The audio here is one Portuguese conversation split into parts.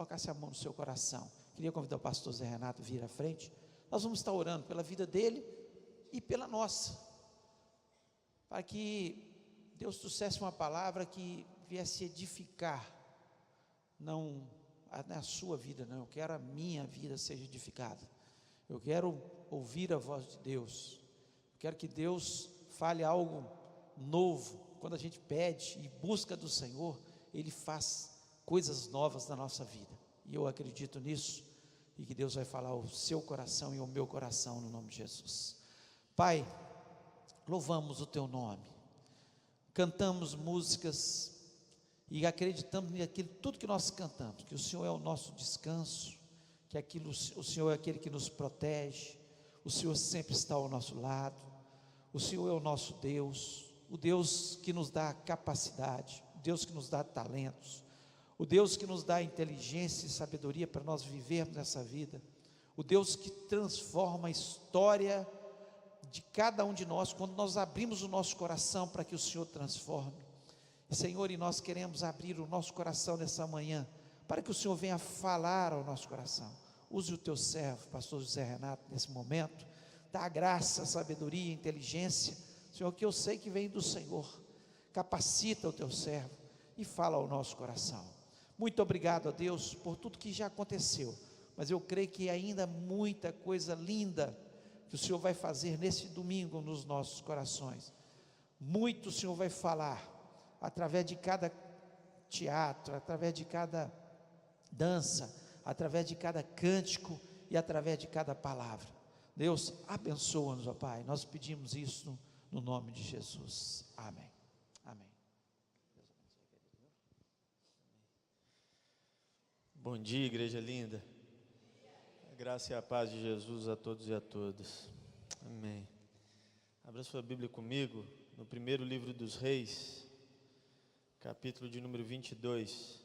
colocasse a mão no seu coração. Queria convidar o pastor Zé Renato a vir à frente. Nós vamos estar orando pela vida dele e pela nossa, para que Deus trouxesse uma palavra que viesse edificar, não a sua vida, não, eu quero a minha vida seja edificada, eu quero ouvir a voz de Deus, eu quero que Deus fale algo novo. Quando a gente pede e busca do Senhor, Ele faz coisas novas na nossa vida, e eu acredito nisso, e que Deus vai falar ao seu coração e ao meu coração, no nome de Jesus. Pai, louvamos o Teu nome, cantamos músicas, e acreditamos naquilo, tudo que nós cantamos, que o Senhor é o nosso descanso, que o Senhor é aquele que nos protege, o Senhor sempre está ao nosso lado, o Senhor é o nosso Deus, o Deus que nos dá capacidade, o Deus que nos dá talentos, o Deus que nos dá inteligência e sabedoria para nós vivermos essa vida, o Deus que transforma a história de cada um de nós, quando nós abrimos o nosso coração para que o Senhor transforme. Senhor, e nós queremos abrir o nosso coração nessa manhã, para que o Senhor venha falar ao nosso coração. Use o teu servo, pastor José Renato, nesse momento, dá graça, sabedoria, inteligência, Senhor, que eu sei que vem do Senhor. Capacita o teu servo e fala ao nosso coração. Muito obrigado a Deus por tudo que já aconteceu, mas eu creio que ainda muita coisa linda que o Senhor vai fazer nesse domingo nos nossos corações. Muito o Senhor vai falar através de cada teatro, através de cada dança, através de cada cântico e através de cada palavra. Deus, abençoa-nos, ó Pai, nós pedimos isso no nome de Jesus, amém, amém. Bom dia, igreja linda, a graça e a paz de Jesus a todos e a todas, amém. Abra sua Bíblia comigo, no primeiro livro dos Reis, capítulo de número 22,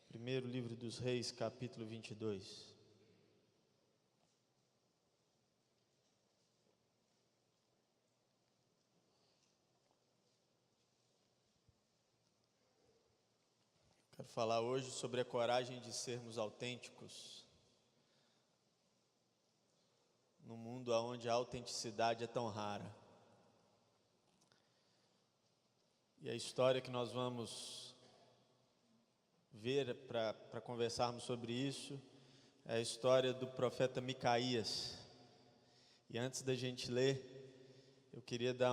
primeiro livro dos Reis, capítulo 22. Quero falar hoje sobre a coragem de sermos autênticos, num mundo onde a autenticidade é tão rara. E a história que nós vamos ver para conversarmos sobre isso é a história do profeta Micaías. E antes da gente ler, eu queria dar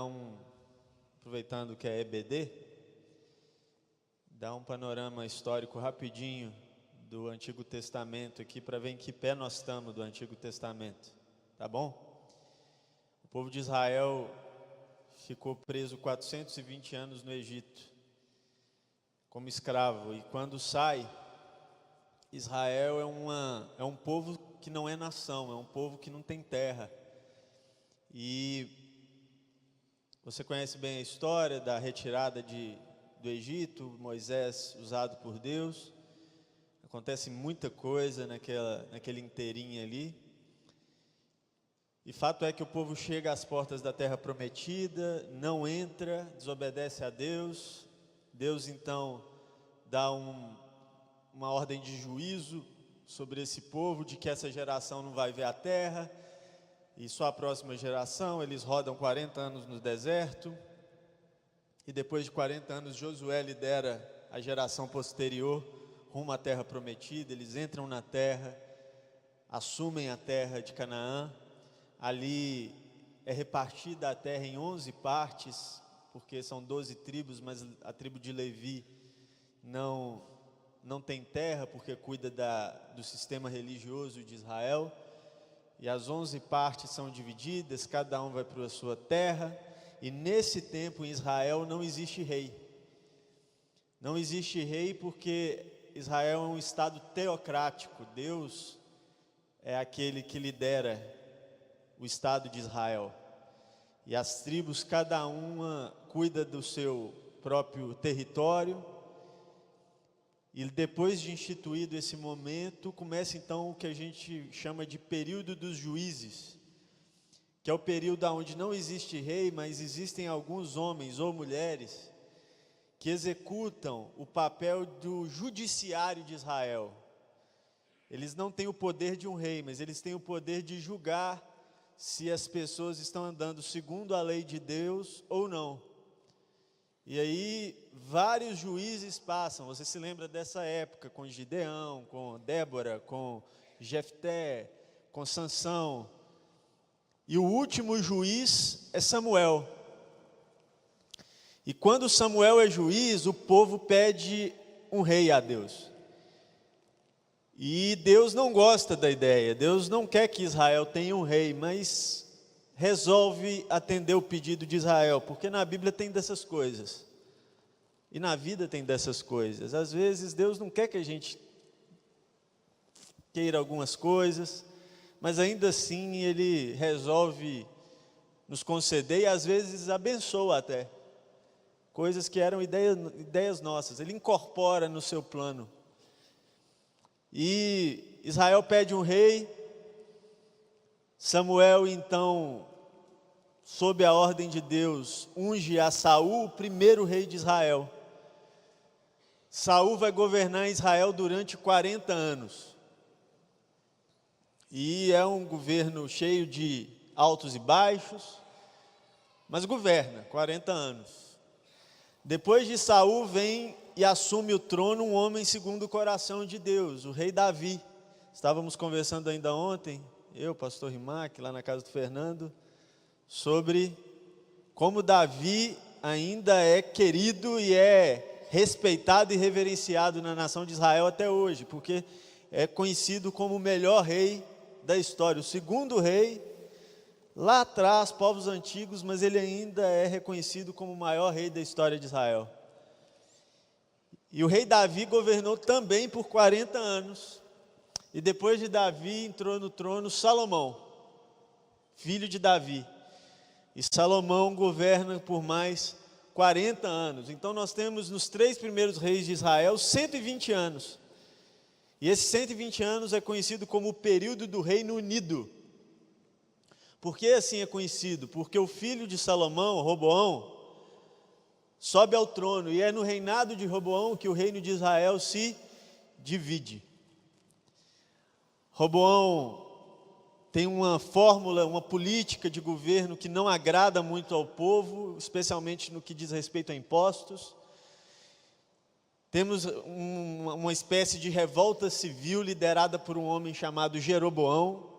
aproveitando que é EBD, dar um panorama histórico rapidinho do Antigo Testamento aqui, para ver em que pé nós estamos do Antigo Testamento, tá bom? O povo de Israel ficou preso 420 anos no Egito, como escravo, e quando sai, Israel é um povo que não é nação, é um povo que não tem terra. E você conhece bem a história da retirada do Egito, Moisés usado por Deus, acontece muita coisa naquele inteirinho ali. E fato é que o povo chega às portas da terra prometida, não entra, desobedece a Deus. Deus então dá uma ordem de juízo sobre esse povo, de que essa geração não vai ver a terra, e só a próxima geração. Eles rodam 40 anos no deserto, e depois de 40 anos Josué lidera a geração posterior rumo à terra prometida. Eles entram na terra, assumem a terra de Canaã. Ali é repartida a terra em 11 partes, porque são 12 tribos, mas a tribo de Levi não tem terra, porque cuida do sistema religioso de Israel. E as 11 partes são divididas, cada um vai para a sua terra. E nesse tempo em Israel não existe rei. Não existe rei porque Israel é um estado teocrático. Deus é aquele que lidera o Estado de Israel, e as tribos, cada uma cuida do seu próprio território. E depois de instituído esse momento, começa então o que a gente chama de período dos juízes, que é o período onde não existe rei, mas existem alguns homens ou mulheres que executam o papel do judiciário de Israel. Eles não têm o poder de um rei, mas eles têm o poder de julgar se as pessoas estão andando segundo a lei de Deus ou não. E aí vários juízes passam. Você se lembra dessa época com Gideão, com Débora, com Jefté, com Sansão. E o último juiz é Samuel. E quando Samuel é juiz, o povo pede um rei a Deus. E Deus não gosta da ideia. Deus não quer que Israel tenha um rei, mas resolve atender o pedido de Israel, porque na Bíblia tem dessas coisas. E na vida tem dessas coisas. Às vezes Deus não quer que a gente queira algumas coisas, mas ainda assim Ele resolve nos conceder e às vezes abençoa até. Coisas que eram ideias nossas, Ele incorpora no seu plano. E Israel pede um rei. Samuel então, sob a ordem de Deus, unge a Saul, o primeiro rei de Israel. Saul vai governar Israel durante 40 anos. E é um governo cheio de altos e baixos, mas governa 40 anos. Depois de Saul vem e assume o trono um homem segundo o coração de Deus, o rei Davi. Estávamos conversando ainda ontem, eu, pastor Rimac, lá na casa do Fernando, sobre como Davi ainda é querido e é respeitado e reverenciado na nação de Israel até hoje, porque é conhecido como o melhor rei da história, o segundo rei, lá atrás, povos antigos, mas ele ainda é reconhecido como o maior rei da história de Israel. E o rei Davi governou também por 40 anos, e depois de Davi entrou no trono Salomão, filho de Davi, e Salomão governa por mais 40 anos. Então nós temos nos 3 primeiros reis de Israel 120 anos, e esses 120 anos é conhecido como o período do Reino Unido. Por que assim é conhecido? Porque o filho de Salomão, Roboão, sobe ao trono, e é no reinado de Roboão que o reino de Israel se divide. Roboão tem uma fórmula, uma política de governo que não agrada muito ao povo, especialmente no que diz respeito a impostos. Temos uma espécie de revolta civil liderada por um homem chamado Jeroboão.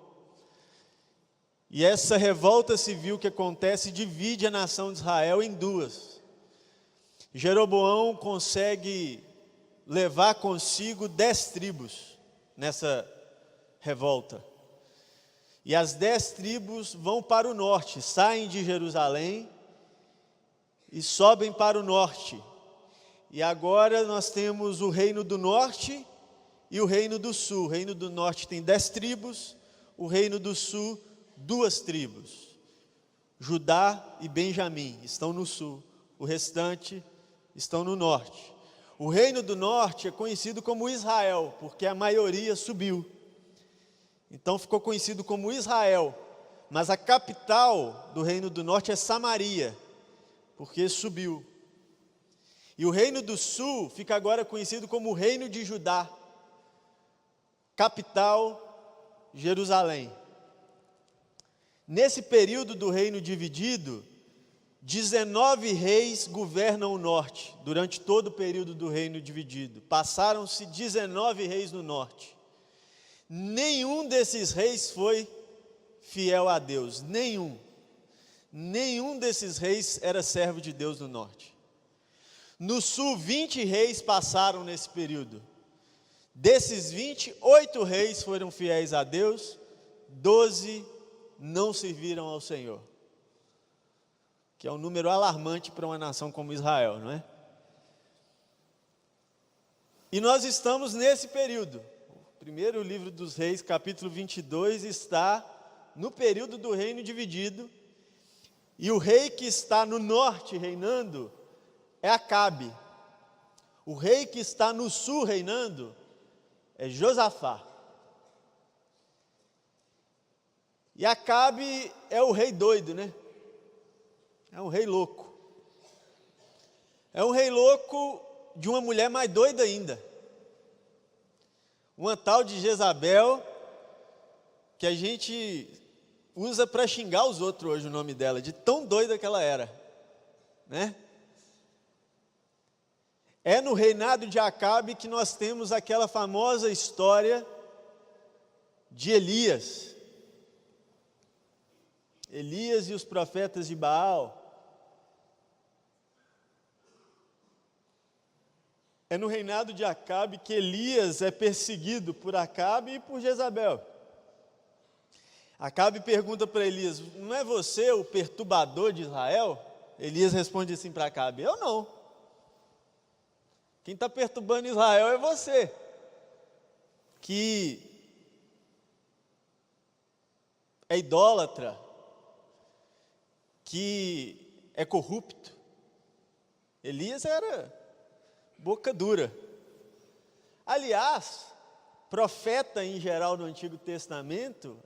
E essa revolta civil que acontece divide a nação de Israel em duas. Jeroboão consegue levar consigo 10 tribos nessa revolta. E as 10 tribos vão para o norte, saem de Jerusalém e sobem para o norte. E agora nós temos o reino do norte e o reino do sul. O reino do norte tem 10 tribos, o reino do sul 2 tribos. Judá e Benjamim estão no sul, o restante estão no norte. O reino do norte é conhecido como Israel, porque a maioria subiu. Então ficou conhecido como Israel, mas a capital do reino do norte é Samaria, porque subiu. E o reino do sul fica agora conhecido como o reino de Judá, capital Jerusalém. Nesse período do reino dividido, 19 reis governam o norte, durante todo o período do reino dividido. Passaram-se 19 reis no norte. Nenhum desses reis foi fiel a Deus, nenhum. Nenhum desses reis era servo de Deus no norte. No sul, 20 reis passaram nesse período. Desses 20, 8 reis foram fiéis a Deus, 12 não serviram ao Senhor. Que é um número alarmante para uma nação como Israel, não é? E nós estamos nesse período. O primeiro livro dos Reis, capítulo 22, está no período do reino dividido. E o rei que está no norte reinando é Acabe. O rei que está no sul reinando é Josafá. E Acabe é o rei doido, né? É um rei louco. É um rei louco de uma mulher mais doida ainda. Uma tal de Jezabel, que a gente usa para xingar os outros hoje o nome dela, de tão doida que ela era, né? É no reinado de Acabe que nós temos aquela famosa história de Elias. Elias e os profetas de Baal. É no reinado de Acabe que Elias é perseguido por Acabe e por Jezabel. Acabe pergunta para Elias: não é você o perturbador de Israel? Elias responde assim para Acabe: eu não. Quem está perturbando Israel é você, que é idólatra, que é corrupto. Elias era boca dura. Aliás, profeta em geral no Antigo Testamento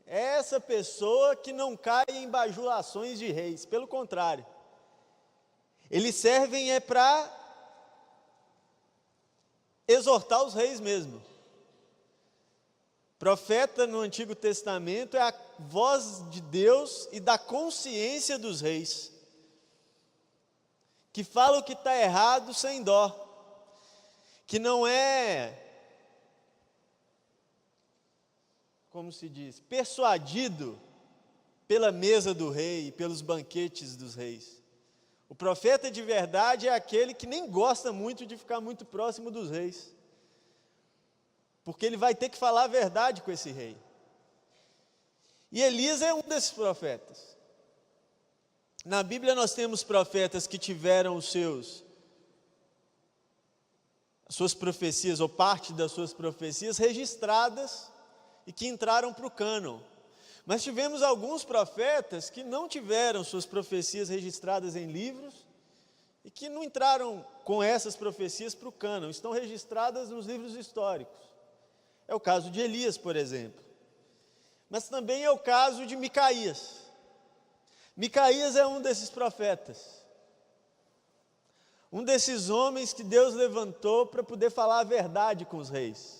é essa pessoa que não cai em bajulações de reis. Pelo contrário, eles servem para exortar os reis mesmo. Profeta no Antigo Testamento é a voz de Deus e da consciência dos reis, que fala o que está errado sem dó, que não é, como se diz, persuadido pela mesa do rei e pelos banquetes dos reis. O profeta de verdade é aquele que nem gosta muito de ficar muito próximo dos reis, porque ele vai ter que falar a verdade com esse rei. E Elias é um desses profetas. Na Bíblia nós temos profetas que tiveram as suas profecias, ou parte das suas profecias, registradas e que entraram para o cânon. Mas tivemos alguns profetas que não tiveram suas profecias registradas em livros e que não entraram com essas profecias para o cânon, estão registradas nos livros históricos. É o caso de Elias, por exemplo. Mas também é o caso de Micaías. Micaías é um desses profetas. Um desses homens que Deus levantou para poder falar a verdade com os reis.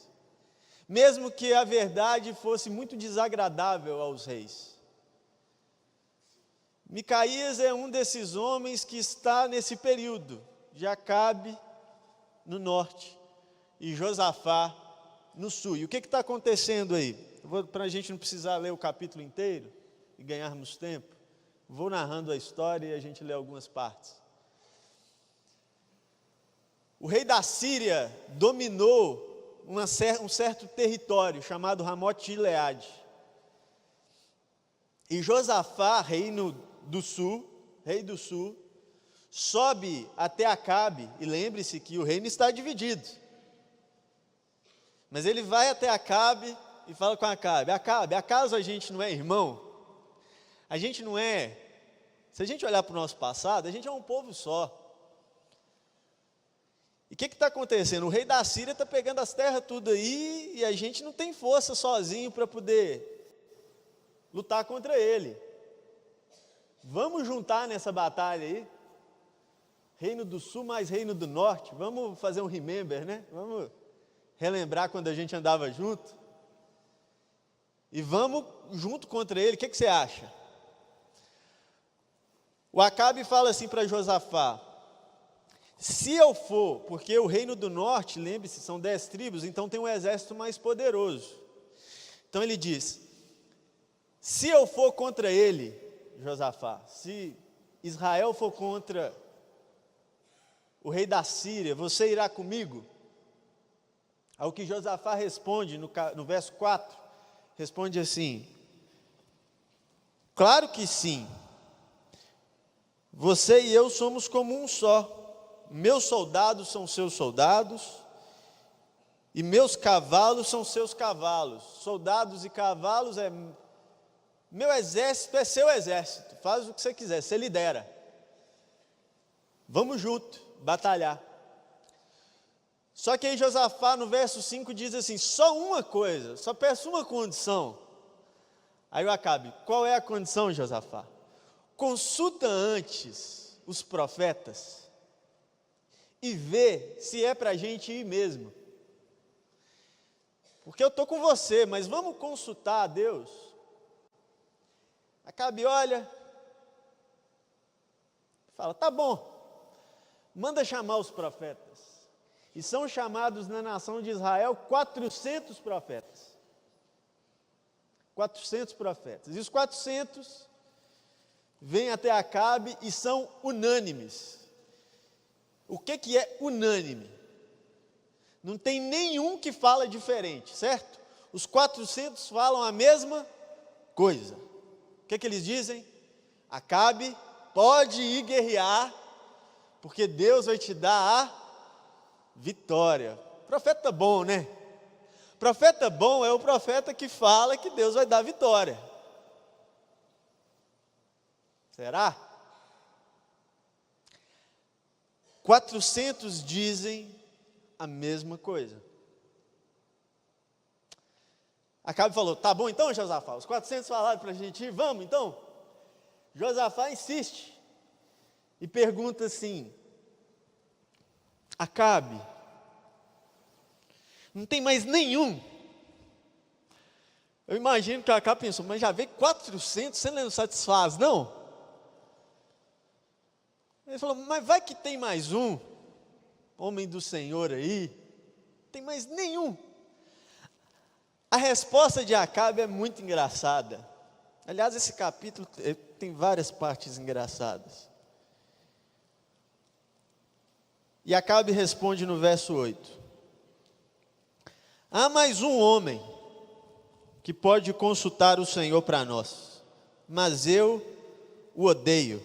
Mesmo que a verdade fosse muito desagradável aos reis. Micaías é um desses homens que está nesse período de Acabe no norte e Josafá no sul. E o que está acontecendo aí? Para a gente não precisar ler o capítulo inteiro e ganharmos tempo, vou narrando a história e a gente lê algumas partes. O rei da Síria dominou um certo território chamado Ramote-Gileade. E Josafá, rei do sul, sobe até Acabe, e lembre-se que o reino está dividido. Mas ele vai até Acabe e fala com Acabe: Acabe, acaso a gente não é irmão? A gente não é, se a gente olhar para o nosso passado, a gente é um povo só. E o que está acontecendo? O rei da Síria está pegando as terras tudo aí, e a gente não tem força sozinho para poder lutar contra ele. Vamos juntar nessa batalha aí, reino do sul mais reino do norte, vamos fazer um remember, né? Vamos relembrar quando a gente andava junto, e vamos junto contra ele. O que você acha? O Acabe fala assim para Josafá: se eu for, porque o reino do norte, lembre-se, são 10 tribos, então tem um exército mais poderoso. Então ele diz: se eu for contra ele, Josafá, se Israel for contra o rei da Síria, você irá comigo? Ao que Josafá responde no verso 4, responde assim: claro que sim, você e eu somos como um só. Meus soldados são seus soldados, e meus cavalos são seus cavalos. Soldados e cavalos meu exército é seu exército. Faz o que você quiser, você lidera. Vamos junto, batalhar. Só que aí Josafá no verso 5 diz assim: só uma coisa, só peço uma condição. Aí o Acabe: qual é a condição, Josafá? Consulta antes os profetas, e ver se é para a gente ir mesmo. Porque eu estou com você, mas vamos consultar a Deus. Acabe olha, fala, tá bom, manda chamar os profetas. E são chamados na nação de Israel 400 profetas. 400 profetas. E os 400 vêm até Acabe e são unânimes. O que é unânime? Não tem nenhum que fala diferente, certo? Os 400 falam a mesma coisa. O que eles dizem? Acabe, pode ir guerrear, porque Deus vai te dar a vitória. Profeta bom, né? Profeta bom é o profeta que fala que Deus vai dar vitória. Será? 400 dizem a mesma coisa. Acabe falou, tá bom então, Josafá, os 400 falaram para a gente ir, vamos então? Josafá insiste e pergunta assim, Acabe, não tem mais nenhum? Eu imagino que o Acabe pensou, mas já veio 400, você não satisfaz não? Ele falou, mas vai que tem mais um, homem do Senhor aí, não tem mais nenhum. A resposta de Acabe é muito engraçada. Aliás, esse capítulo tem várias partes engraçadas. E Acabe responde no verso 8: há mais um homem que pode consultar o Senhor para nós, mas eu o odeio,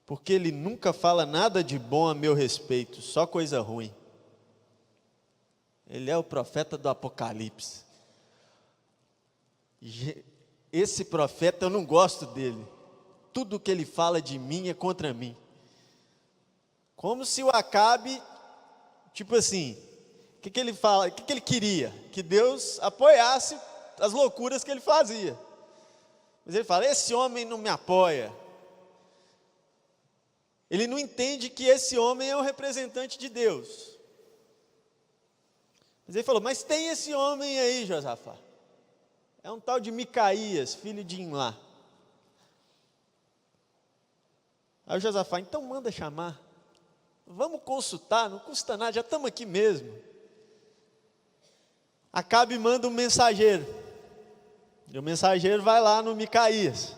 porque ele nunca fala nada de bom a meu respeito, só coisa ruim. Ele é o profeta do Apocalipse. Esse profeta eu não gosto dele. Tudo que ele fala de mim é contra mim. Como se o Acabe, tipo assim, o que ele fala? O que ele queria? Que Deus apoiasse as loucuras que ele fazia. Mas ele fala, esse homem não me apoia. Ele não entende que esse homem é o representante de Deus. Mas ele falou, mas tem esse homem aí, Josafá. É um tal de Micaías, filho de Imlá. Aí o Josafá, então manda chamar. Vamos consultar, não custa nada, já estamos aqui mesmo. Acabe manda um mensageiro. E o mensageiro vai lá no Micaías.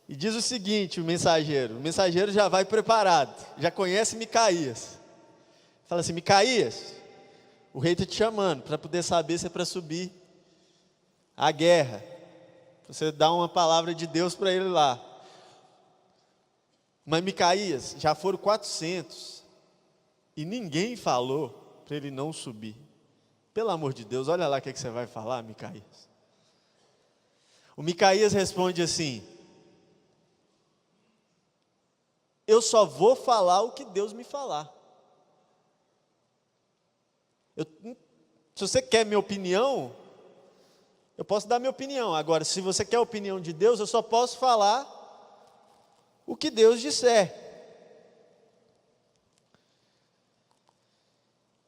E diz o seguinte, o mensageiro já vai preparado, já conhece Micaías. Fala assim, Micaías, o rei está te chamando, para poder saber se é para subir a guerra. Você dá uma palavra de Deus para ele lá. Mas Micaías, já foram 400, e ninguém falou para ele não subir. Pelo amor de Deus, olha lá o que você vai falar, Micaías. O Micaías responde assim, eu só vou falar o que Deus me falar. Se você quer minha opinião, eu posso dar minha opinião. Agora, se você quer a opinião de Deus, eu só posso falar o que Deus disser.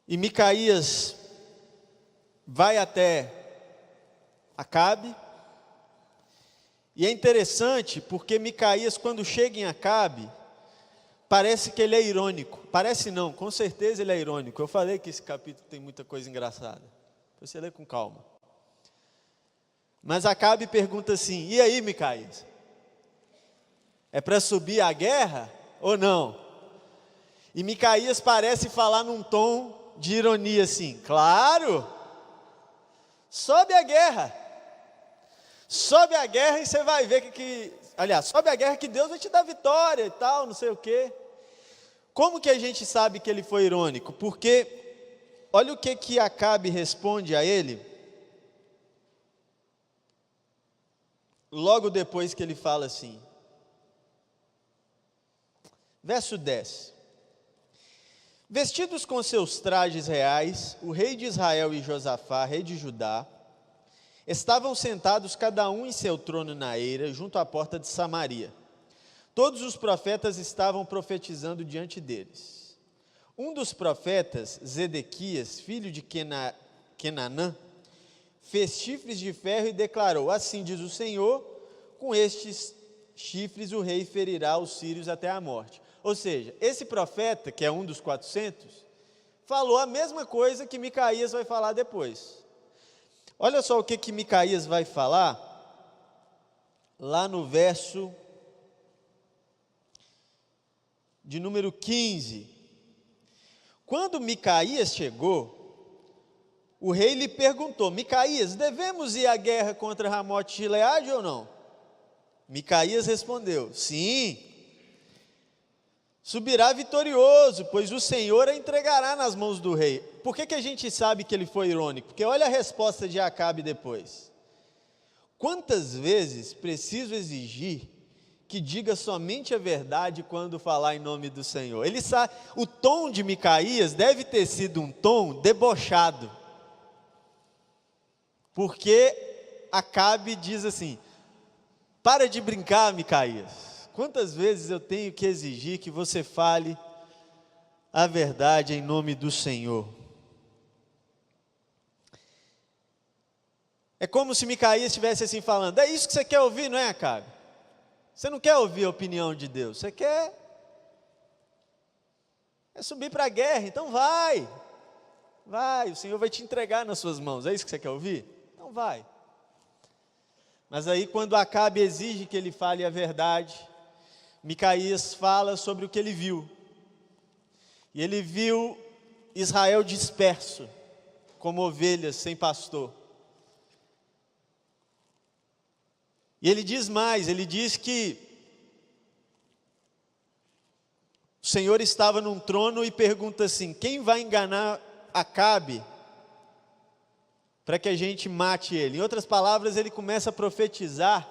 E Micaías vai até Acabe. E é interessante, porque Micaías, quando chega em Acabe, parece que ele é irônico. Parece não, com certeza ele é irônico. Eu falei que esse capítulo tem muita coisa engraçada. Você lê com calma. Mas Acabe pergunta assim, e aí, Micaías? É para subir a guerra ou não? E Micaías parece falar num tom de ironia assim, claro, sobe a guerra. Sobe a guerra e você vai ver aliás, sobe a guerra que Deus vai te dar vitória e tal, não sei o quê. Como que a gente sabe que ele foi irônico? Porque, olha o que Acabe responde a ele, logo depois que ele fala assim, verso 10. Vestidos com seus trajes reais, o rei de Israel e Josafá, rei de Judá, estavam sentados cada um em seu trono na eira, junto à porta de Samaria. todos os profetas estavam profetizando diante deles. Um dos profetas, Zedequias, filho de Quenanã, fez chifres de ferro e declarou: assim diz o Senhor, com estes chifres o rei ferirá os sírios até a morte. Ou seja, esse profeta, que é um dos 400, falou a mesma coisa que Micaías vai falar depois. Olha só o que Micaías vai falar, lá no verso de número 15. Quando Micaías chegou, o rei lhe perguntou: Micaías, devemos ir à guerra contra Ramote de Gileade ou não? Micaías respondeu: sim, subirá vitorioso, pois o Senhor a entregará nas mãos do rei. Por que a gente sabe que ele foi irônico? Porque olha a resposta de Acabe depois. Quantas vezes preciso exigir que diga somente a verdade quando falar em nome do Senhor? Ele sabe, o tom de Micaías deve ter sido um tom debochado, porque Acabe diz assim: para de brincar, Micaías. Quantas vezes eu tenho que exigir que você fale a verdade em nome do Senhor? É como se Micaías estivesse assim falando: é isso que você quer ouvir, não é, Acabe? Você não quer ouvir a opinião de Deus, você quer subir para a guerra, então vai, o Senhor vai te entregar nas suas mãos, é isso que você quer ouvir? Então vai. Mas aí quando Acabe exige que ele fale a verdade, Micaías fala sobre o que ele viu, e ele viu Israel disperso, como ovelhas sem pastor. E ele diz mais, ele diz que o Senhor estava num trono e pergunta assim: quem vai enganar Acabe para que a gente mate ele? Em outras palavras, ele começa a profetizar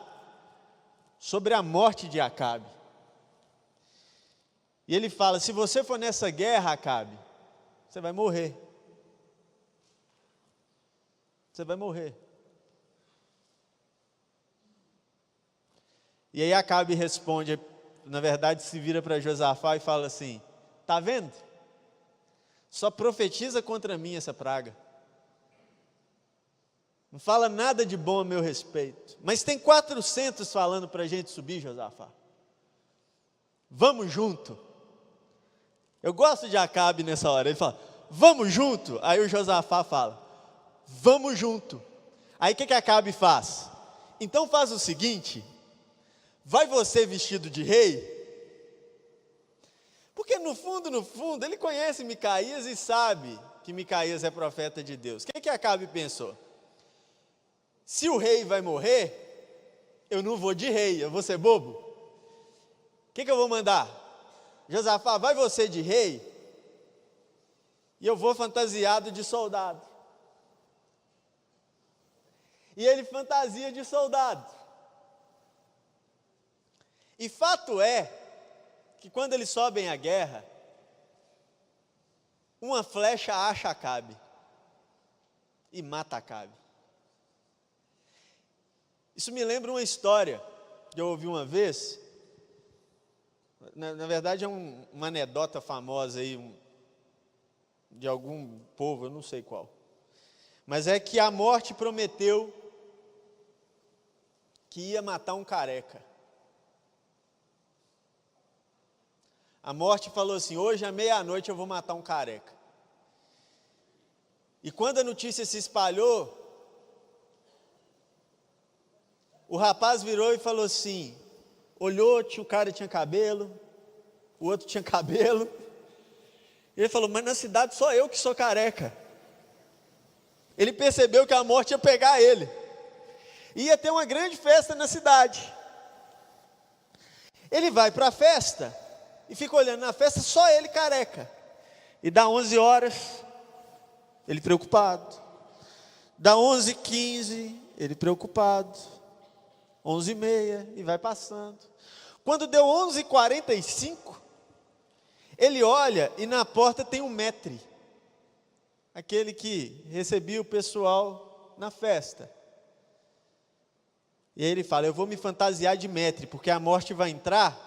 sobre a morte de Acabe. E ele fala: se você for nessa guerra, Acabe, você vai morrer. Você vai morrer. E aí Acabe responde, na verdade se vira para Josafá e fala assim: está vendo? Só profetiza contra mim essa praga. Não fala nada de bom a meu respeito. Mas tem 400 falando para a gente subir, Josafá. Vamos junto. Eu gosto de Acabe nessa hora. Ele fala: vamos junto. Aí o Josafá fala: vamos junto. Aí o que Acabe faz? Então faz o seguinte: vai você vestido de rei? Porque no fundo, ele conhece Micaías e sabe que Micaías é profeta de Deus. O que Acabe pensou? Se o rei vai morrer, eu não vou de rei, eu vou ser bobo. O que eu vou mandar? Josafá, vai você de rei, e eu vou fantasiado de soldado. E ele fantasia de soldado. E fato é que quando eles sobem à guerra, uma flecha acha Acabe e mata Acabe. Isso me lembra uma história que eu ouvi uma vez. Na verdade é uma anedota famosa aí, de algum povo, eu não sei qual. Mas é que a morte prometeu que ia matar um careca. A morte falou assim: hoje à meia-noite eu vou matar um careca. E quando a notícia se espalhou, o rapaz virou e falou assim, olhou, o cara tinha cabelo, o outro tinha cabelo. E ele falou: mas na cidade só eu que sou careca. Ele percebeu que a morte ia pegar ele. Ia ter uma grande festa na cidade. Ele vai para a festa e fica olhando na festa, só ele careca. E dá 11 horas, ele preocupado. Dá 11h15, ele preocupado. 11h30, e vai passando. Quando deu 11h45, ele olha e na porta tem um maître, aquele que recebia o pessoal na festa. E aí ele fala: eu vou me fantasiar de maître, porque a morte vai entrar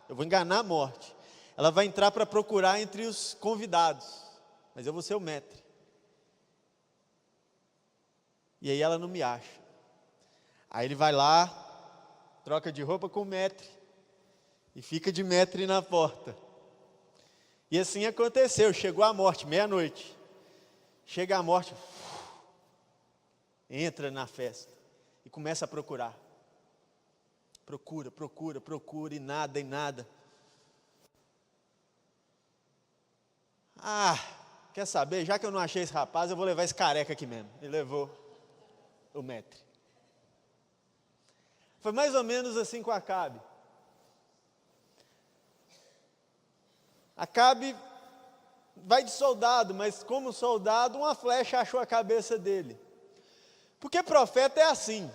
eu vou enganar a morte. Ela vai entrar para procurar entre os convidados, mas eu vou ser o maître. E aí ela não me acha. Aí ele vai lá, troca de roupa com o maître, e fica de maître na porta. E assim aconteceu, chegou a morte, meia-noite. Chega a morte, entra na festa e começa a procurar. Procura, e nada. Quer saber? Já que eu não achei esse rapaz, eu vou levar esse careca aqui mesmo. E levou o maître. Foi mais ou menos assim com Acabe. Acabe vai de soldado, mas como soldado, uma flecha achou a cabeça dele. Porque profeta é assim.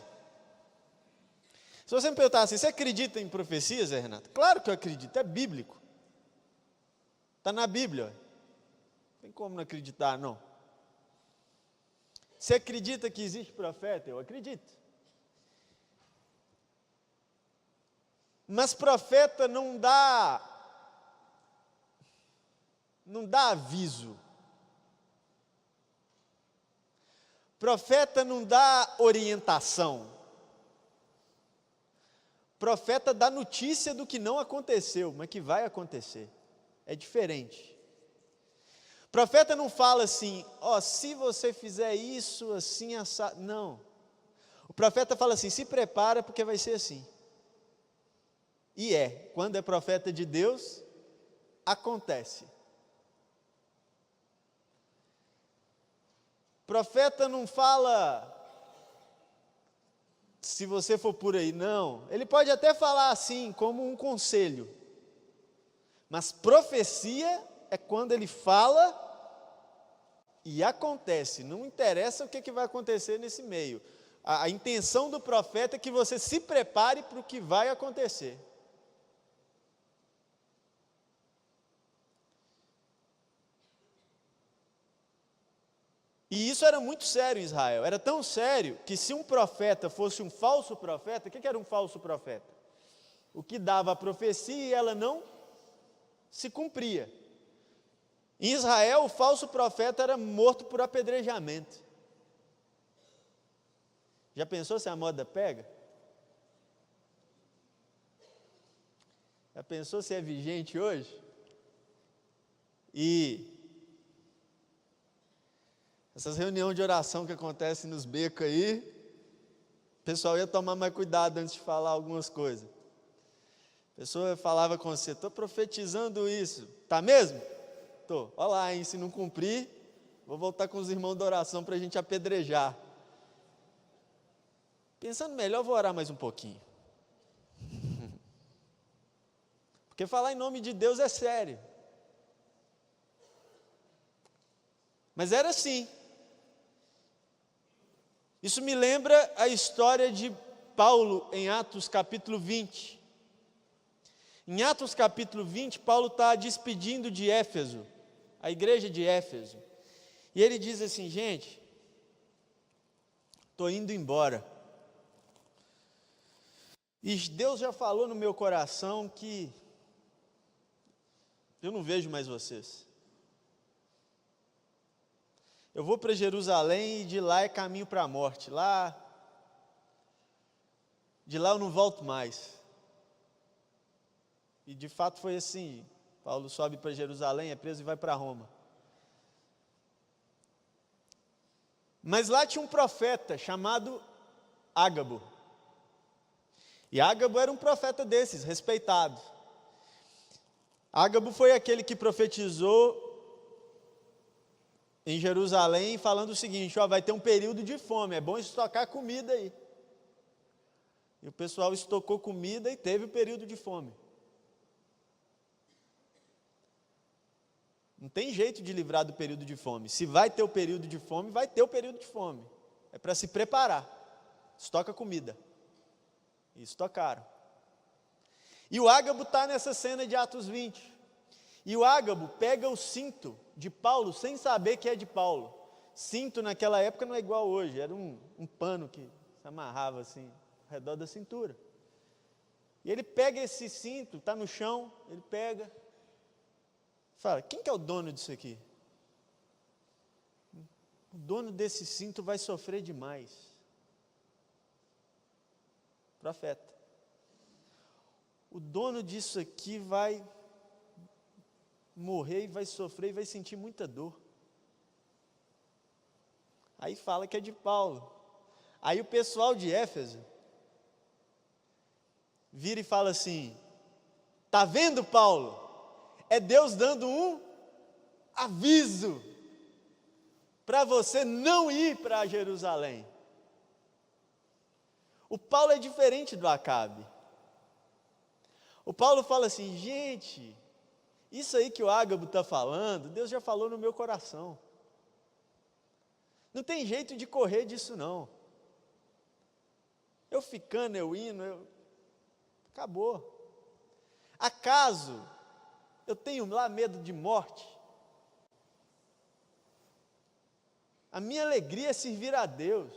Se você me perguntar assim, você acredita em profecias, Zé Renato? Claro que eu acredito, é bíblico. Está na Bíblia. Não tem como não acreditar, não. Você acredita que existe profeta? Eu acredito. Mas profeta não dá aviso. Profeta não dá orientação. Profeta dá notícia do que não aconteceu, mas que vai acontecer. É diferente. Profeta não fala assim, se você fizer isso, assim, assado. Não. O profeta fala assim, se prepara porque vai ser assim. E quando é profeta de Deus, acontece. Profeta não fala, se você for por aí, não. Ele pode até falar assim, como um conselho. Mas profecia é quando ele fala e acontece. Não interessa o que vai acontecer nesse meio. A intenção do profeta é que você se prepare para o que vai acontecer. E isso era muito sério em Israel, era tão sério que se um profeta fosse um falso profeta, o que era um falso profeta? O que dava a profecia e ela não se cumpria. Em Israel, o falso profeta era morto por apedrejamento. Já pensou se a moda pega? Já pensou se é vigente hoje? E essas reuniões de oração que acontecem nos becos aí, o pessoal ia tomar mais cuidado antes de falar algumas coisas. A pessoa falava com você, estou profetizando isso, tá mesmo? Estou, olha lá, hein, se não cumprir, vou voltar com os irmãos da oração para a gente apedrejar. Pensando melhor, vou orar mais um pouquinho. Porque falar em nome de Deus é sério. Mas era assim. Isso me lembra a história de Paulo em Atos capítulo 20. Em Atos capítulo 20, Paulo está despedindo de Éfeso, a igreja de Éfeso. E ele diz assim, gente, estou indo embora. E Deus já falou no meu coração que eu não vejo mais vocês. Eu vou para Jerusalém e de lá é caminho para a morte. De lá eu não volto mais. E de fato foi assim. Paulo sobe para Jerusalém, é preso e vai para Roma. Mas lá tinha um profeta chamado Ágabo. E Ágabo era um profeta desses, respeitado. Ágabo foi aquele que profetizou em Jerusalém, falando o seguinte, vai ter um período de fome, é bom estocar comida aí. E o pessoal estocou comida e teve o período de fome. Não tem jeito de livrar do período de fome. Se vai ter o período de fome, vai ter o período de fome. É para se preparar. Estoca comida. E estocaram. E o Ágabo está nessa cena de Atos 20. E o Ágabo pega o cinto de Paulo sem saber que é de Paulo. Cinto naquela época não é igual hoje, era um pano que se amarrava assim ao redor da cintura. E ele pega esse cinto, está no chão, ele pega, fala, quem que é o dono disso aqui? O dono desse cinto vai sofrer demais. Profeta. O dono disso aqui vai morrer e vai sofrer e vai sentir muita dor. Aí fala que é de Paulo. Aí o pessoal de Éfeso vira e fala assim, tá vendo, Paulo? É Deus dando um aviso para você não ir para Jerusalém. O Paulo é diferente do Acabe. O Paulo fala assim, gente, isso aí que o Ágabo está falando, Deus já falou no meu coração. Não tem jeito de correr disso não. Eu ficando, eu indo, acabou. Acaso eu tenho lá medo de morte? A minha alegria é servir a Deus.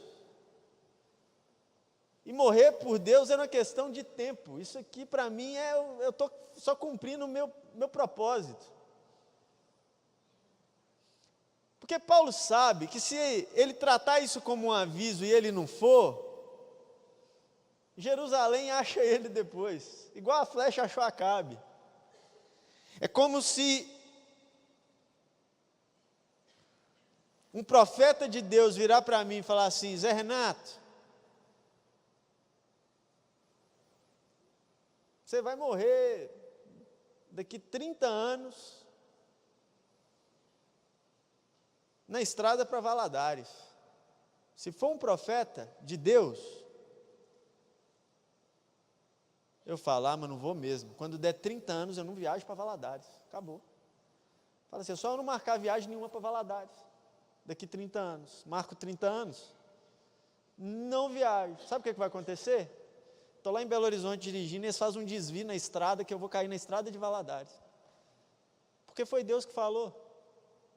E morrer por Deus é uma questão de tempo. Isso aqui para mim eu estou só cumprindo o meu propósito. Porque Paulo sabe que se ele tratar isso como um aviso e ele não for, Jerusalém acha ele depois, igual a flecha achou Acabe. É como se um profeta de Deus virar para mim e falar assim, Zé Renato, você vai morrer daqui 30 anos na estrada para Valadares. Se for um profeta de Deus, eu falo, mas não vou mesmo. Quando der 30 anos, eu não viajo para Valadares. Acabou. Fala assim, é só eu não marcar viagem nenhuma para Valadares. Daqui 30 anos. Marco 30 anos. Não viajo. Sabe o que vai acontecer? Estou lá em Belo Horizonte dirigindo e eles fazem um desvio na estrada, que eu vou cair na estrada de Valadares. Porque foi Deus que falou.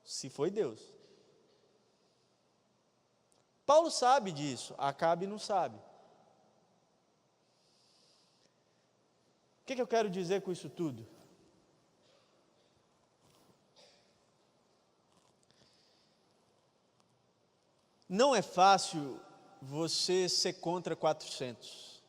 Se foi Deus. Paulo sabe disso, Acabe não sabe. O que eu quero dizer com isso tudo? Não é fácil você ser contra 400.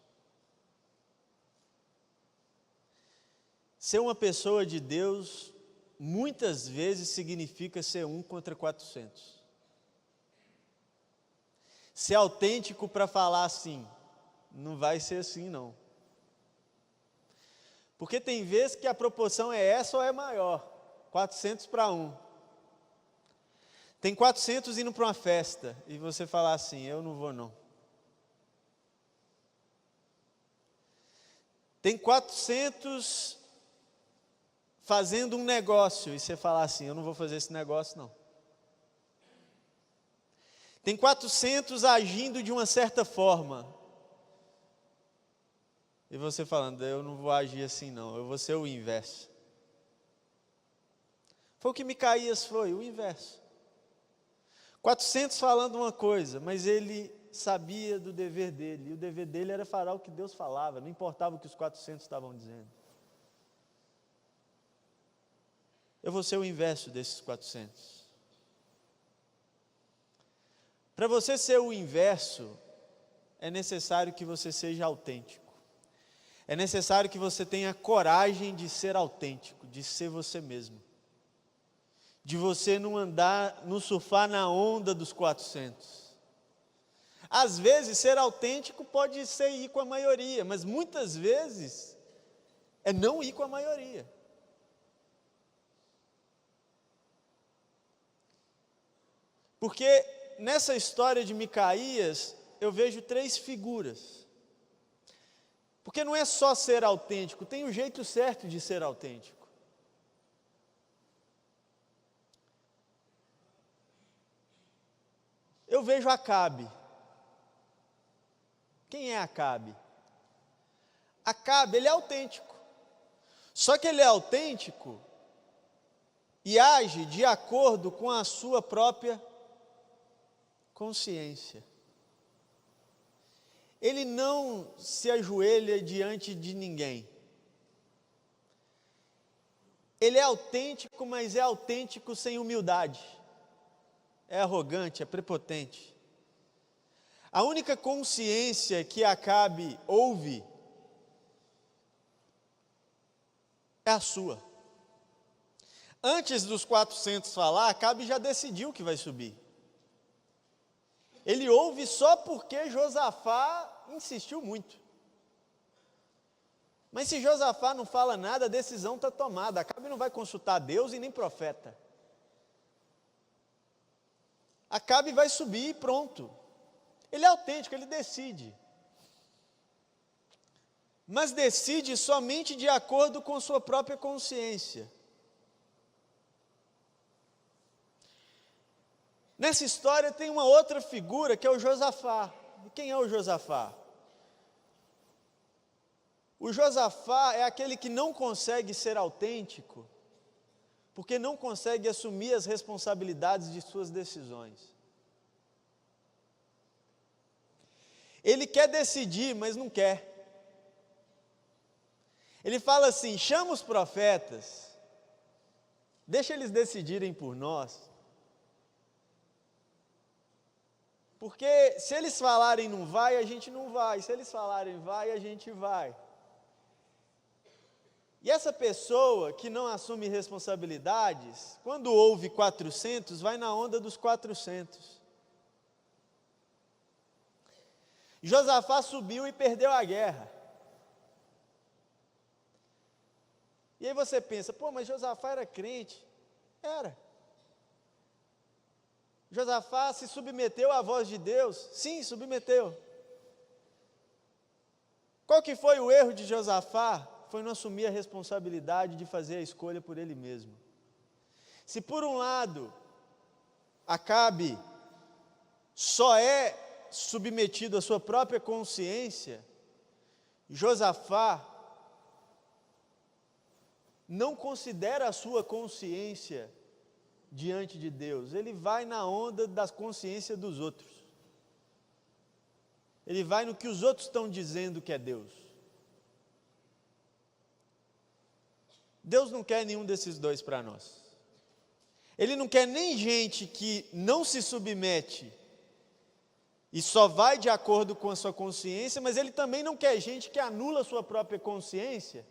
Ser uma pessoa de Deus, muitas vezes significa ser um contra 400. Ser autêntico para falar assim, não vai ser assim não. Porque tem vezes que a proporção é essa ou é maior, 400 para 1. Tem 400 indo para uma festa, e você falar assim, eu não vou não. Tem 400 fazendo um negócio, e você falar assim, eu não vou fazer esse negócio não. Tem 400 agindo de uma certa forma, e você falando, eu não vou agir assim não, eu vou ser o inverso. Foi o que Micaías foi, o inverso. 400 falando uma coisa, mas ele sabia do dever dele, e o dever dele era falar o que Deus falava, não importava o que os 400 estavam dizendo. Eu vou ser o inverso desses 400. Para você ser o inverso, é necessário que você seja autêntico. É necessário que você tenha coragem de ser autêntico, de ser você mesmo. De você não surfar na onda dos 400. Às vezes, ser autêntico pode ser ir com a maioria, mas muitas vezes é não ir com a maioria. Porque nessa história de Micaías, eu vejo 3 figuras. Porque não é só ser autêntico, tem um jeito certo de ser autêntico. Eu vejo Acabe. Quem é Acabe? Acabe, ele é autêntico. Só que ele é autêntico e age de acordo com a sua própria consciência. ele não se ajoelha diante de ninguém. Ele é autêntico, mas é autêntico sem humildade. É arrogante, é prepotente. A única consciência que Acabe ouve é a sua. Antes dos 400 falar, Acabe já decidiu que vai subir. Ele ouve só porque Josafá insistiu muito. Mas se Josafá não fala nada, a decisão está tomada. Acabe não vai consultar Deus e nem profeta. Acabe vai subir e pronto. Ele é autêntico, ele decide. Mas decide somente de acordo com sua própria consciência. Nessa história tem uma outra figura que é o Josafá. E quem é o Josafá? O Josafá é aquele que não consegue ser autêntico, porque não consegue assumir as responsabilidades de suas decisões. Ele quer decidir, mas não quer. Ele fala assim: chama os profetas, deixa eles decidirem por nós. Porque se eles falarem não vai, a gente não vai. Se eles falarem vai, a gente vai. E essa pessoa que não assume responsabilidades, quando ouve 400, vai na onda dos 400. Josafá subiu e perdeu a guerra. E aí você pensa, pô, mas Josafá era crente. Era. Josafá se submeteu à voz de Deus? Sim, submeteu. Qual que foi o erro de Josafá? Foi não assumir a responsabilidade de fazer a escolha por ele mesmo. Se por um lado, Acabe só é submetido à sua própria consciência, Josafá não considera a sua consciência diante de Deus. Ele vai na onda da consciência dos outros. Ele vai no que os outros estão dizendo que é Deus. Deus não quer nenhum desses dois para nós. Ele não quer nem gente que não se submete e só vai de acordo com a sua consciência, mas Ele também não quer gente que anula a sua própria consciência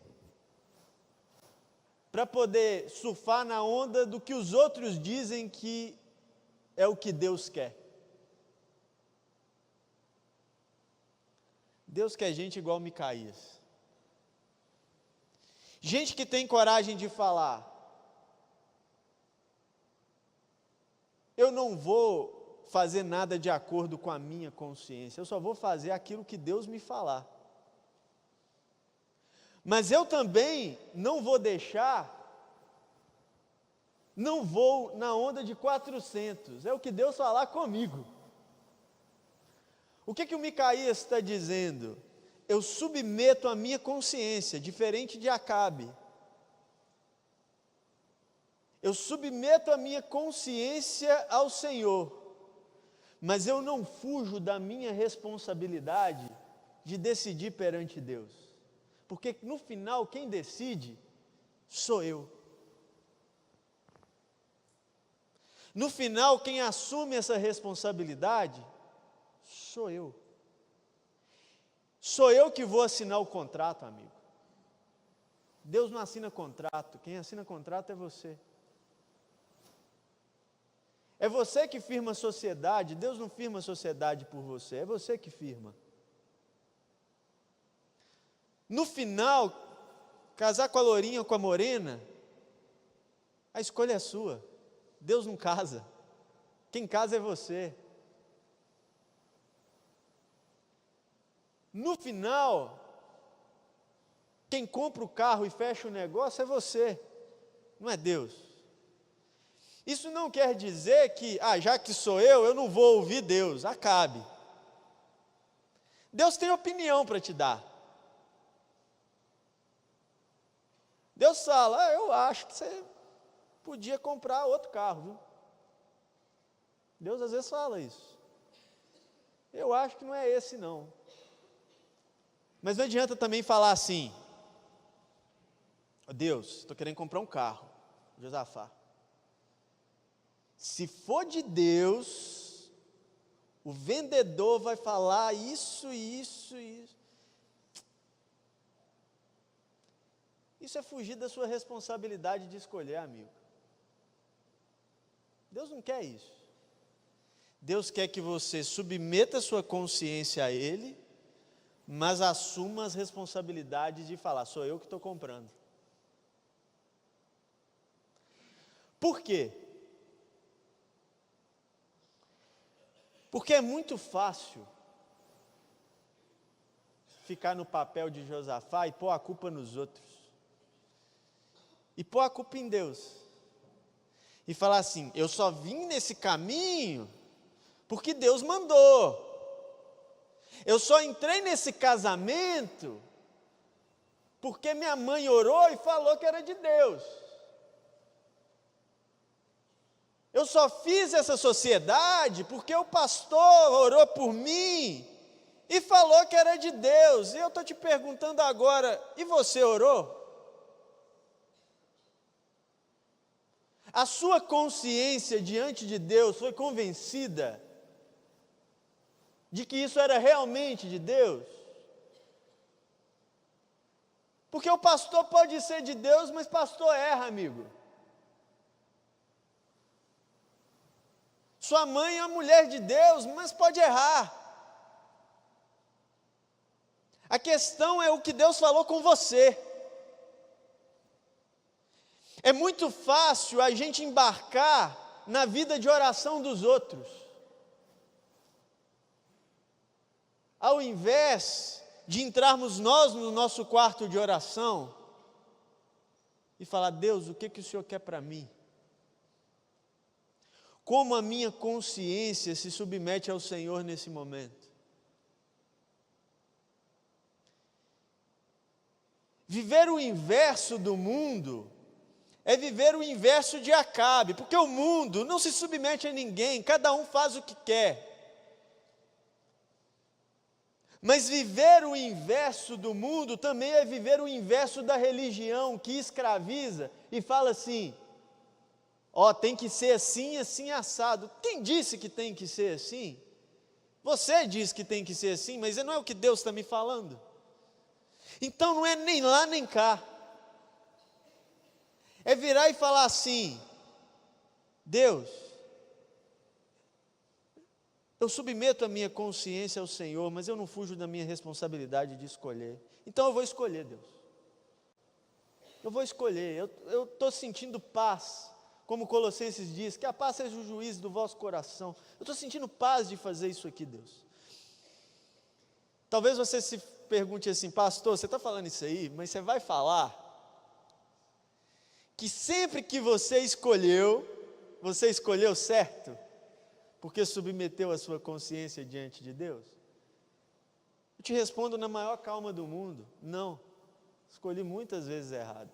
para poder surfar na onda do que os outros dizem que é o que Deus quer. Deus quer gente igual Micaías. Gente que tem coragem de falar: eu não vou fazer nada de acordo com a minha consciência, eu só vou fazer aquilo que Deus me falar. Mas eu também não vou na onda de 400, é o que Deus falar comigo. O que o Micaías está dizendo? Eu submeto a minha consciência, diferente de Acabe. Eu submeto a minha consciência ao Senhor, mas eu não fujo da minha responsabilidade de decidir perante Deus, porque no final quem decide sou eu. No final quem assume essa responsabilidade sou eu. Sou eu que vou assinar o contrato, amigo. Deus não assina contrato, quem assina contrato é você. É você que firma a sociedade, Deus não firma a sociedade por você, é você que firma. No final, casar com a lourinha ou com a morena, a escolha é sua. Deus não casa, quem casa é você. No final, quem compra o carro e fecha o negócio é você, não é Deus. Isso não quer dizer que, já que sou eu não vou ouvir Deus. Acabe. Deus tem opinião para te dar. Deus fala: eu acho que você podia comprar outro carro, viu? Deus às vezes fala isso. Eu acho que não é esse não. Mas não adianta também falar assim: Deus, estou querendo comprar um carro, Josafá. Se for de Deus, o vendedor vai falar isso, isso, isso. Isso é fugir da sua responsabilidade de escolher, amigo. Deus não quer isso. Deus quer que você submeta a sua consciência a Ele, mas assuma as responsabilidades de falar: sou eu que estou comprando. Por quê? Porque é muito fácil ficar no papel de Josafá e pôr a culpa nos outros. E pôr a culpa em Deus. E falar assim: eu só vim nesse caminho porque Deus mandou. Eu só entrei nesse casamento porque minha mãe orou e falou que era de Deus. Eu só fiz essa sociedade porque o pastor orou por mim e falou que era de Deus. E eu estou te perguntando agora: e você orou? A sua consciência diante de Deus foi convencida de que isso era realmente de Deus? Porque o pastor pode ser de Deus, mas pastor erra, amigo. Sua mãe é uma mulher de Deus, mas pode errar. A questão é o que Deus falou com você. É muito fácil a gente embarcar na vida de oração dos outros, ao invés de entrarmos nós no nosso quarto de oração e falar: Deus, o que o Senhor quer para mim? Como a minha consciência se submete ao Senhor nesse momento? Viver o inverso do mundo é viver o inverso de Acabe, porque o mundo não se submete a ninguém, cada um faz o que quer. Mas viver o inverso do mundo também é viver o inverso da religião, que escraviza e fala assim: ó, tem que ser assim, assim, assado. Quem disse que tem que ser assim? Você diz que tem que ser assim, mas não é o que Deus está me falando. Então não é nem lá nem cá. É virar e falar assim: Deus, eu submeto a minha consciência ao Senhor, mas eu não fujo da minha responsabilidade de escolher. Então eu vou escolher, Deus. Eu vou escolher. Eu estou sentindo paz, como Colossenses diz, que a paz seja o juízo do vosso coração. Eu estou sentindo paz de fazer isso aqui, Deus. Talvez você se pergunte assim: pastor, você está falando isso aí, mas você vai falar que sempre que você escolheu certo, porque submeteu a sua consciência diante de Deus? Eu te respondo na maior calma do mundo: não, escolhi muitas vezes errado.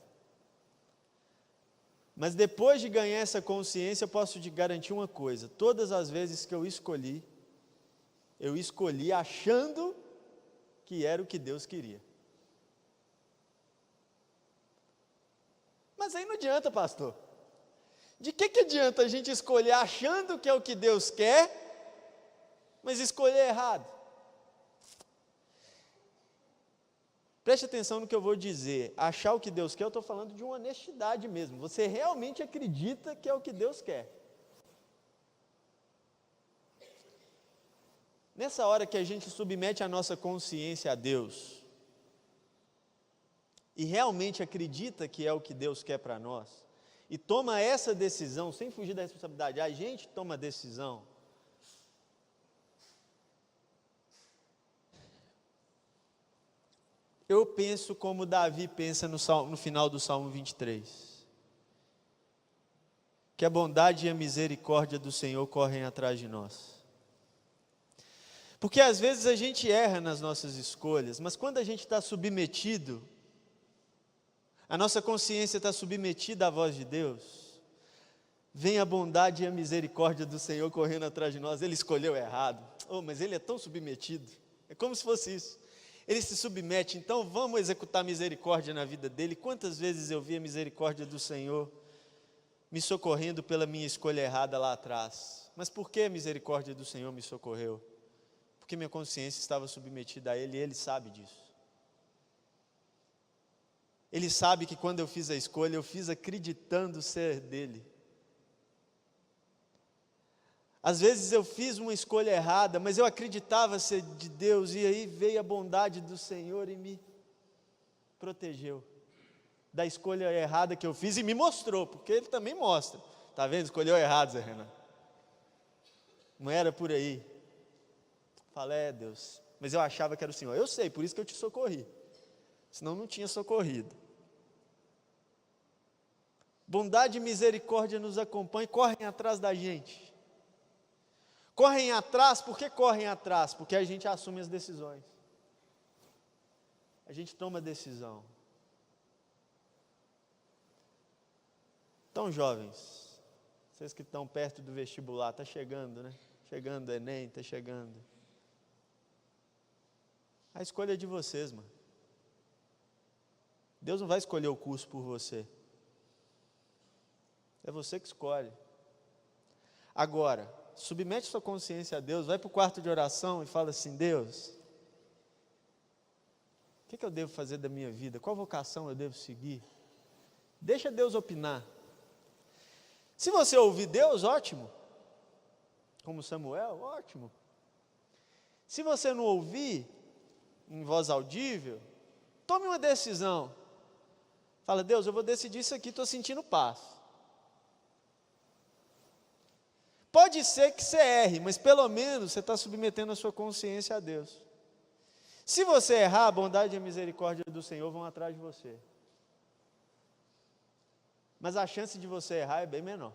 Mas depois de ganhar essa consciência, eu posso te garantir uma coisa: todas as vezes que eu escolhi achando que era o que Deus queria. Mas aí não adianta, pastor. De que adianta a gente escolher achando que é o que Deus quer, mas escolher errado? Preste atenção no que eu vou dizer. Achar o que Deus quer, eu estou falando de uma honestidade mesmo. Você realmente acredita que é o que Deus quer. Nessa hora que a gente submete a nossa consciência a Deus, e realmente acredita que é o que Deus quer para nós, e toma essa decisão, sem fugir da responsabilidade, a gente toma a decisão. Eu penso como Davi pensa no final do Salmo 23. Que a bondade e a misericórdia do Senhor correm atrás de nós. Porque às vezes a gente erra nas nossas escolhas, mas quando a gente está submetido, a nossa consciência está submetida à voz de Deus, vem a bondade e a misericórdia do Senhor correndo atrás de nós. Ele escolheu errado, mas ele é tão submetido, é como se fosse isso. Ele se submete, então vamos executar misericórdia na vida dele. Quantas vezes eu vi a misericórdia do Senhor me socorrendo pela minha escolha errada lá atrás. Mas por que a misericórdia do Senhor me socorreu? Porque minha consciência estava submetida a Ele e Ele sabe disso. Ele sabe que quando eu fiz a escolha, eu fiz acreditando ser dele. Às vezes eu fiz uma escolha errada, mas eu acreditava ser de Deus, e aí veio a bondade do Senhor e me protegeu da escolha errada que eu fiz, e me mostrou, porque Ele também mostra. Está vendo? Escolheu errado, Zé Renan. Não era por aí. Falei, Deus, mas eu achava que era o Senhor. Eu sei, por isso que eu te socorri. Senão não tinha socorrido. Bondade e misericórdia nos acompanham, correm atrás da gente. Correm atrás, por que correm atrás? Porque a gente assume as decisões. A gente toma decisão. Então, jovens, vocês que estão perto do vestibular, está chegando, né? Chegando o Enem, está chegando. A escolha é de vocês, mano. Deus não vai escolher o curso por você. É você que escolhe. Agora, submete sua consciência a Deus, vai para o quarto de oração e fala assim: Deus, o que eu devo fazer da minha vida? Qual vocação eu devo seguir? Deixa Deus opinar. Se você ouvir Deus, ótimo. Como Samuel, ótimo. Se você não ouvir, em voz audível, tome uma decisão. Fala, Deus, eu vou decidir isso aqui, estou sentindo paz. Pode ser que você erre, mas pelo menos você está submetendo a sua consciência a Deus. Se você errar, a bondade e a misericórdia do Senhor vão atrás de você. Mas a chance de você errar é bem menor.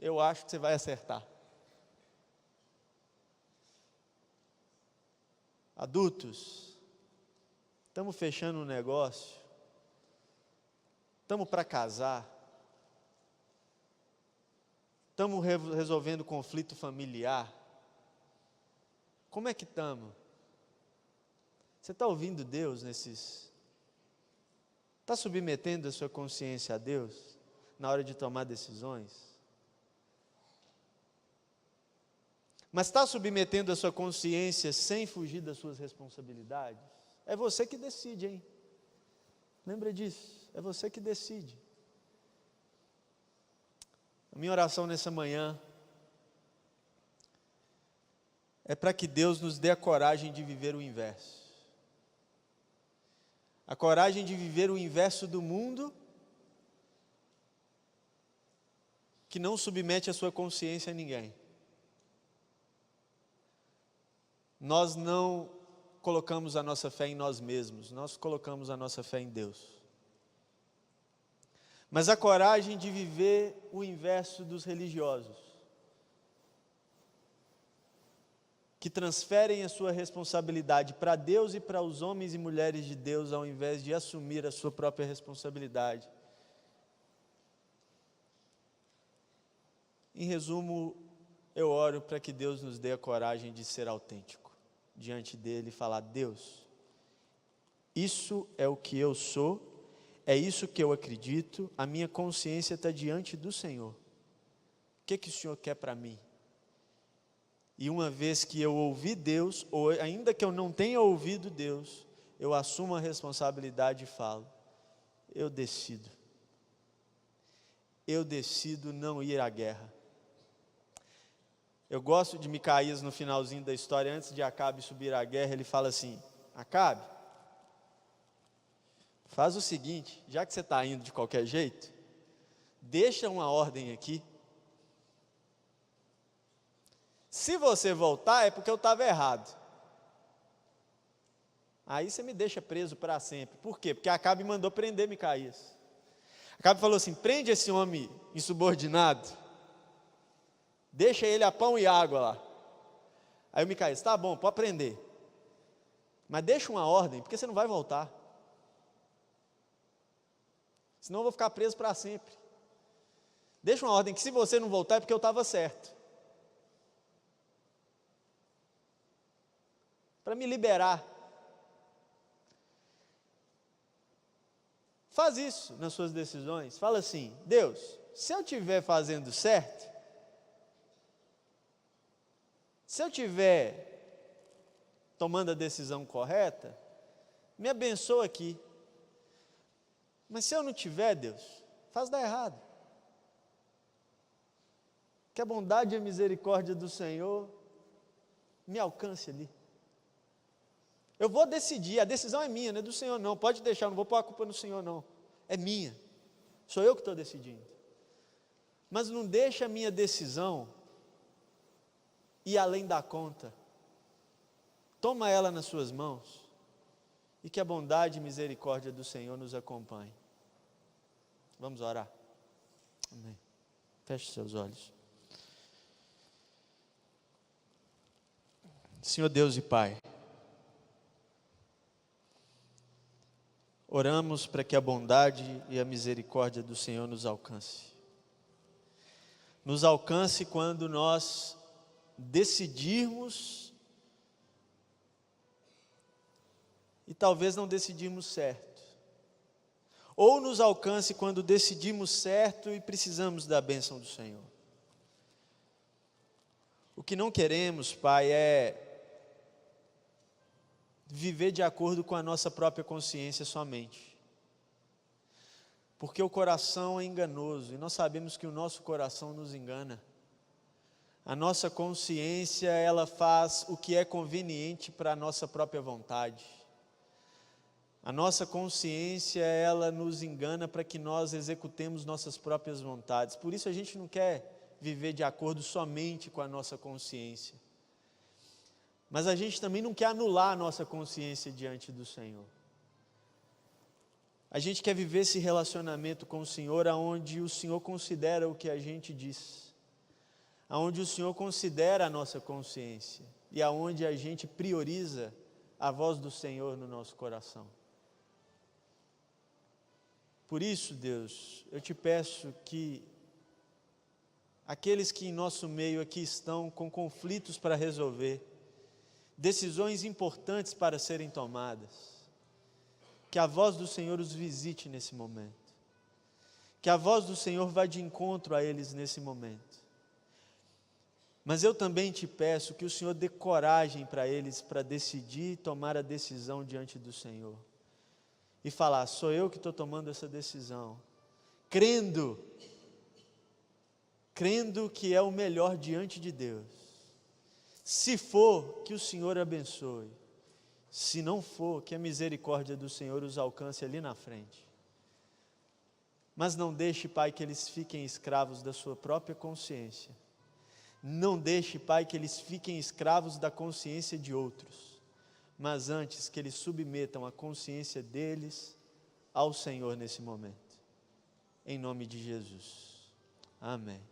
Eu acho que você vai acertar. Adultos, estamos fechando um negócio, estamos para casar, estamos resolvendo conflito familiar. Como é que estamos? Você está ouvindo Deus nesses... Está submetendo a sua consciência a Deus na hora de tomar decisões? Mas está submetendo a sua consciência sem fugir das suas responsabilidades? É você que decide, hein? Lembra disso, é você que decide. A minha oração nessa manhã é para que Deus nos dê a coragem de viver o inverso. A coragem de viver o inverso do mundo, que não submete a sua consciência a ninguém. Nós não colocamos a nossa fé em nós mesmos, nós colocamos a nossa fé em Deus. Mas a coragem de viver o inverso dos religiosos, que transferem a sua responsabilidade para Deus e para os homens e mulheres de Deus, ao invés de assumir a sua própria responsabilidade. Em resumo, eu oro para que Deus nos dê a coragem de ser autêntico diante dele e falar: Deus, isso é o que eu sou, é isso que eu acredito, a minha consciência está diante do Senhor. O que o Senhor quer para mim? E uma vez que eu ouvi Deus, ou ainda que eu não tenha ouvido Deus, eu assumo a responsabilidade e falo: eu decido não ir à guerra. Eu gosto de Micaías no finalzinho da história, antes de Acabe subir à guerra, ele fala assim: Acabe, faz o seguinte, já que você está indo de qualquer jeito, deixa uma ordem aqui. Se você voltar é porque eu estava errado. Aí você me deixa preso para sempre. Por quê? Porque Acabe mandou prender Micaías. Acabe falou assim: prende esse homem insubordinado, deixa ele a pão e água lá. Aí o Micaías: tá bom, pode prender, mas deixa uma ordem, porque você não vai voltar. Senão eu vou ficar preso para sempre. Deixa uma ordem que se você não voltar é porque eu estava certo. para me liberar. Faz isso nas suas decisões. Fala assim: Deus, se eu estiver fazendo certo, se eu estiver tomando a decisão correta, me abençoa aqui. Mas se eu não tiver, Deus, faz dar errado. Que a bondade e a misericórdia do Senhor me alcance ali. Eu vou decidir, a decisão é minha, não é do Senhor não, pode deixar, eu não vou pôr a culpa no Senhor não, é minha, sou eu que estou decidindo. Mas não deixa a minha decisão ir além da conta. Toma ela nas suas mãos e que a bondade e misericórdia do Senhor nos acompanhe. Vamos orar. Amém. Feche seus olhos. Senhor Deus e Pai, oramos para que a bondade e a misericórdia do Senhor nos alcance. Nos alcance quando nós decidirmos e talvez não decidimos certo. Ou nos alcance quando decidimos certo e precisamos da bênção do Senhor. O que não queremos, Pai, é viver de acordo com a nossa própria consciência somente. Porque o coração é enganoso e nós sabemos que o nosso coração nos engana. A nossa consciência, ela faz o que é conveniente para a nossa própria vontade. A nossa consciência, ela nos engana para que nós executemos nossas próprias vontades. Por isso a gente não quer viver de acordo somente com a nossa consciência. Mas a gente também não quer anular a nossa consciência diante do Senhor. A gente quer viver esse relacionamento com o Senhor, aonde o Senhor considera o que a gente diz, aonde o Senhor considera a nossa consciência e aonde a gente prioriza a voz do Senhor no nosso coração. Por isso, Deus, eu te peço que aqueles que em nosso meio aqui estão com conflitos para resolver, decisões importantes para serem tomadas, que a voz do Senhor os visite nesse momento, que a voz do Senhor vá de encontro a eles nesse momento. Mas eu também te peço que o Senhor dê coragem para eles, para decidir e tomar a decisão diante do Senhor, e falar: sou eu que estou tomando essa decisão, crendo que é o melhor diante de Deus. Se for, que o Senhor abençoe. Se não for, que a misericórdia do Senhor os alcance ali na frente. Mas não deixe, Pai, que eles fiquem escravos da sua própria consciência. Não deixe, Pai, que eles fiquem escravos da consciência de outros. Mas antes que eles submetam a consciência deles ao Senhor nesse momento. Em nome de Jesus. Amém.